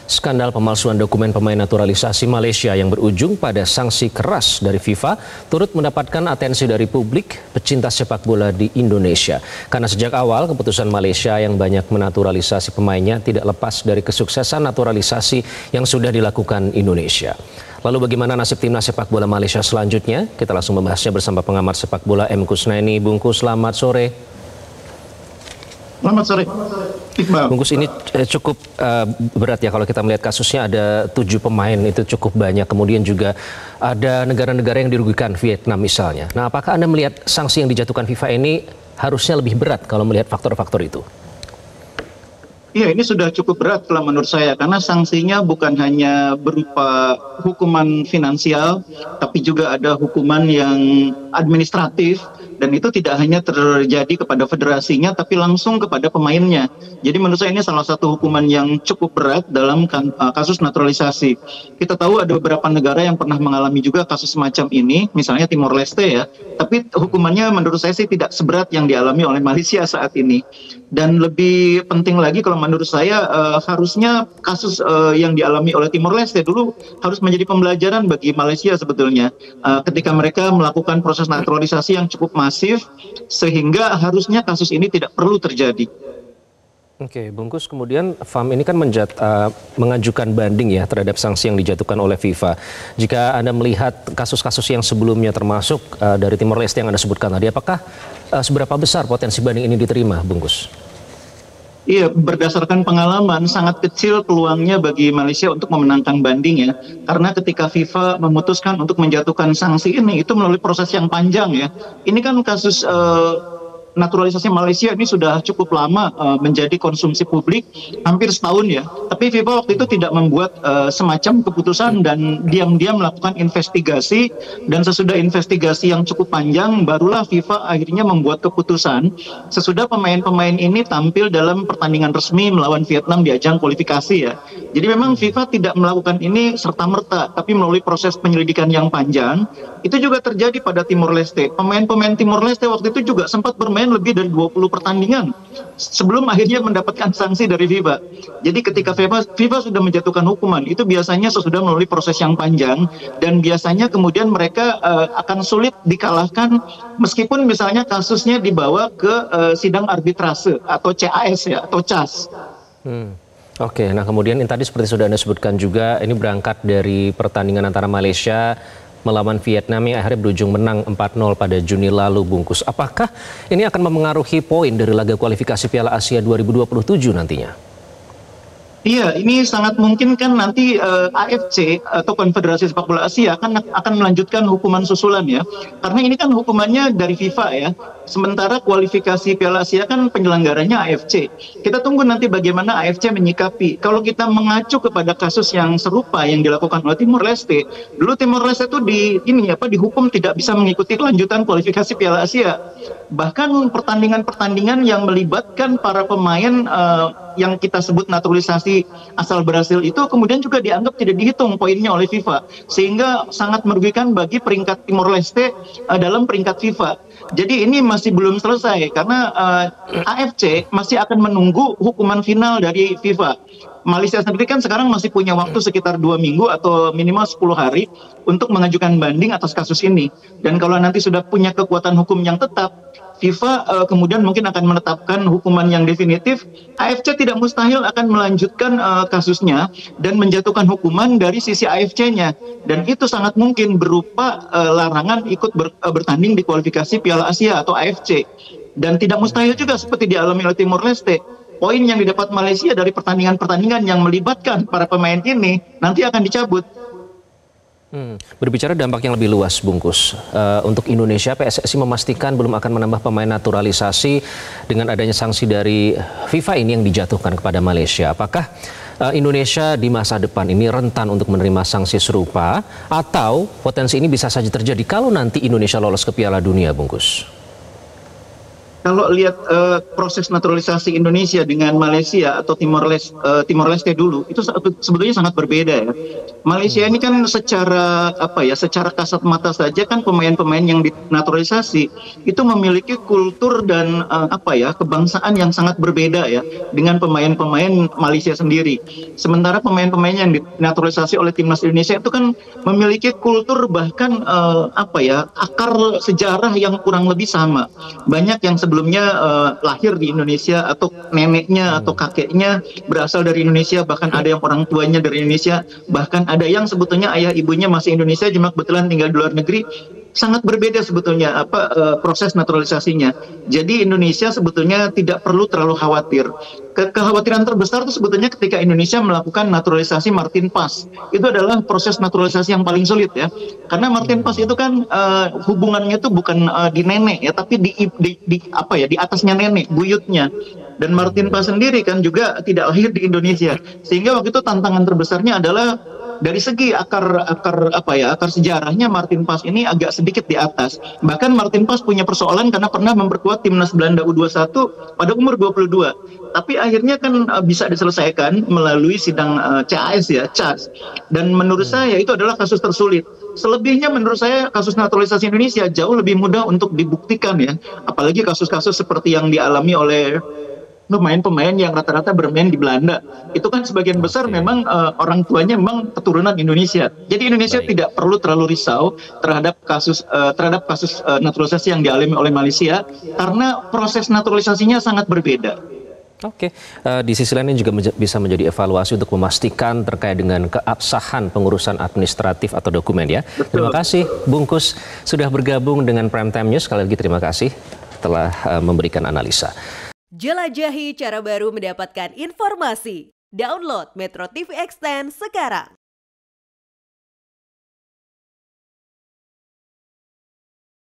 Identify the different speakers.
Speaker 1: Skandal pemalsuan dokumen pemain naturalisasi Malaysia yang berujung pada sanksi keras dari FIFA turut mendapatkan atensi dari publik pecinta sepak bola di Indonesia. Karena sejak awal keputusan Malaysia yang banyak menaturalisasi pemainnya tidak lepas dari kesuksesan naturalisasi yang sudah dilakukan Indonesia. Lalu bagaimana nasib timnas sepak bola Malaysia selanjutnya? Kita langsung membahasnya bersama pengamat sepak bola M. Kusnaini. Bungkus, selamat sore.
Speaker 2: Selamat sore.
Speaker 1: Bungkus, ini cukup berat ya kalau kita melihat kasusnya, ada 7 pemain, itu cukup banyak. Kemudian juga ada negara-negara yang dirugikan, Vietnam misalnya. Nah, apakah Anda melihat sanksi yang dijatuhkan FIFA ini harusnya lebih berat kalau melihat faktor-faktor itu?
Speaker 2: Iya, ini sudah cukup berat kalau menurut saya, karena sanksinya bukan hanya berupa hukuman finansial, tapi juga ada hukuman yang administratif, dan itu tidak hanya terjadi kepada federasinya, tapi langsung kepada pemainnya. Jadi menurut saya ini salah satu hukuman yang cukup berat dalam kasus naturalisasi. Kita tahu ada beberapa negara yang pernah mengalami juga kasus semacam ini, misalnya Timor Leste ya, tapi hukumannya menurut saya sih tidak seberat yang dialami oleh Malaysia saat ini. Dan lebih penting lagi kalau menurut saya harusnya kasus yang dialami oleh Timor Leste dulu harus menjadi pembelajaran bagi Malaysia sebetulnya, ketika mereka melakukan proses naturalisasi yang cukup masif, sehingga harusnya kasus ini tidak perlu terjadi.
Speaker 1: Oke, Bungkus, kemudian FAM ini kan mengajukan banding ya terhadap sanksi yang dijatuhkan oleh FIFA. Jika Anda melihat kasus-kasus yang sebelumnya termasuk dari Timor Leste yang Anda sebutkan tadi, apakah seberapa besar potensi banding ini diterima, Bungkus?
Speaker 2: Iya, berdasarkan pengalaman sangat kecil peluangnya bagi Malaysia untuk memenangkan banding ya. Karena ketika FIFA memutuskan untuk menjatuhkan sanksi ini, itu melalui proses yang panjang ya. Ini kan kasus naturalisasi Malaysia ini sudah cukup lama menjadi konsumsi publik, hampir setahun ya. Tapi FIFA waktu itu tidak membuat semacam keputusan dan diam-diam melakukan investigasi, dan sesudah investigasi yang cukup panjang barulah FIFA akhirnya membuat keputusan sesudah pemain-pemain ini tampil dalam pertandingan resmi melawan Vietnam di ajang kualifikasi ya. Jadi memang FIFA tidak melakukan ini serta-merta, tapi melalui proses penyelidikan yang panjang. Itu juga terjadi pada Timor Leste. Pemain-pemain Timor Leste waktu itu juga sempat bermain lebih dari 20 pertandingan sebelum akhirnya mendapatkan sanksi dari FIFA. Jadi ketika FIFA sudah menjatuhkan hukuman, itu biasanya sesudah melalui proses yang panjang, dan biasanya kemudian mereka akan sulit dikalahkan meskipun misalnya kasusnya dibawa ke sidang arbitrase atau CAS ya, atau CAS.
Speaker 1: Oke, nah kemudian ini tadi seperti sudah Anda sebutkan juga, ini berangkat dari pertandingan antara Malaysia melawan Vietnam yang akhirnya berujung menang 4-0 pada Juni lalu, Bungkus. Apakah ini akan memengaruhi poin dari laga kualifikasi Piala Asia 2027 nantinya?
Speaker 2: Iya, ini sangat mungkin kan nanti AFC atau Konfederasi Sepak Bola Asia akan melanjutkan hukuman susulan ya. Karena ini kan hukumannya dari FIFA ya. Sementara kualifikasi Piala Asia kan penyelenggaranya AFC. Kita tunggu nanti bagaimana AFC menyikapi. Kalau kita mengacu kepada kasus yang serupa yang dilakukan oleh Timor Leste, dulu Timor Leste itu dihukum tidak bisa mengikuti kelanjutan kualifikasi Piala Asia. Bahkan pertandingan-pertandingan yang melibatkan para pemain yang kita sebut naturalisasi asal Brasil itu kemudian juga dianggap tidak dihitung poinnya oleh FIFA, sehingga sangat merugikan bagi peringkat Timor Leste dalam peringkat FIFA. Jadi ini masih belum selesai karena AFC masih akan menunggu hukuman final dari FIFA. Malaysia sendiri kan sekarang masih punya waktu sekitar 2 minggu atau minimal 10 hari untuk mengajukan banding atas kasus ini. Dan kalau nanti sudah punya kekuatan hukum yang tetap, FIFA kemudian mungkin akan menetapkan hukuman yang definitif. AFC tidak mustahil akan melanjutkan kasusnya dan menjatuhkan hukuman dari sisi AFC-nya. Dan itu sangat mungkin berupa larangan ikut bertanding di kualifikasi Piala Asia atau AFC. Dan tidak mustahil juga seperti dialami oleh Timor Leste. Poin yang didapat Malaysia dari pertandingan-pertandingan yang melibatkan para pemain ini nanti akan dicabut.
Speaker 1: Berbicara dampak yang lebih luas, Bungkus, untuk Indonesia, PSSI memastikan belum akan menambah pemain naturalisasi dengan adanya sanksi dari FIFA ini yang dijatuhkan kepada Malaysia. Apakah Indonesia di masa depan ini rentan untuk menerima sanksi serupa, atau potensi ini bisa saja terjadi kalau nanti Indonesia lolos ke Piala Dunia, Bungkus?
Speaker 2: Kalau lihat proses naturalisasi Indonesia dengan Malaysia atau Timor Leste dulu itu sebetulnya sangat berbeda ya. Malaysia ini kan secara apa ya, secara kasat mata saja kan pemain-pemain yang dinaturalisasi itu memiliki kultur dan apa ya, kebangsaan yang sangat berbeda ya dengan pemain-pemain Malaysia sendiri. Sementara pemain-pemain yang dinaturalisasi oleh timnas Indonesia itu kan memiliki kultur bahkan apa ya, akar sejarah yang kurang lebih sama. Banyak yang sebelumnya lahir di Indonesia atau neneknya atau kakeknya berasal dari Indonesia, bahkan ada yang orang tuanya dari Indonesia, bahkan ada yang sebetulnya ayah ibunya masih Indonesia cuma kebetulan tinggal di luar negeri. Sangat berbeda sebetulnya proses naturalisasinya. Jadi Indonesia sebetulnya tidak perlu terlalu khawatir. Kekhawatiran terbesar itu sebetulnya ketika Indonesia melakukan naturalisasi Martin Pass. Itu adalah proses naturalisasi yang paling sulit ya. Karena Martin Pass itu kan hubungannya itu bukan di nenek ya, tapi di apa ya, di atasnya nenek, buyutnya. Dan Martin Pass sendiri kan juga tidak lahir di Indonesia. Sehingga waktu itu tantangan terbesarnya adalah dari segi akar sejarahnya Martin Pass ini agak sedikit di atas. Bahkan Martin Pass punya persoalan karena pernah memperkuat timnas Belanda U21 pada umur 22. Tapi akhirnya kan bisa diselesaikan melalui sidang CAS ya, CAS. Dan menurut saya itu adalah kasus tersulit. Selebihnya menurut saya kasus naturalisasi Indonesia jauh lebih mudah untuk dibuktikan ya. Apalagi kasus-kasus seperti yang dialami oleh pemain-pemain yang rata-rata bermain di Belanda. Itu kan sebagian besar memang orang tuanya memang keturunan Indonesia. Jadi Indonesia tidak perlu terlalu risau terhadap kasus naturalisasi yang dialami oleh Malaysia karena proses naturalisasinya sangat berbeda.
Speaker 1: Oke, di sisi lain ini juga bisa menjadi evaluasi untuk memastikan terkait dengan keabsahan pengurusan administratif atau dokumen ya.
Speaker 2: Betul.
Speaker 1: Terima kasih Bungkus sudah bergabung dengan Prime Time News. Sekali lagi terima kasih telah memberikan analisa.
Speaker 3: Jelajahi cara baru mendapatkan informasi. Download Metro TV Extend sekarang.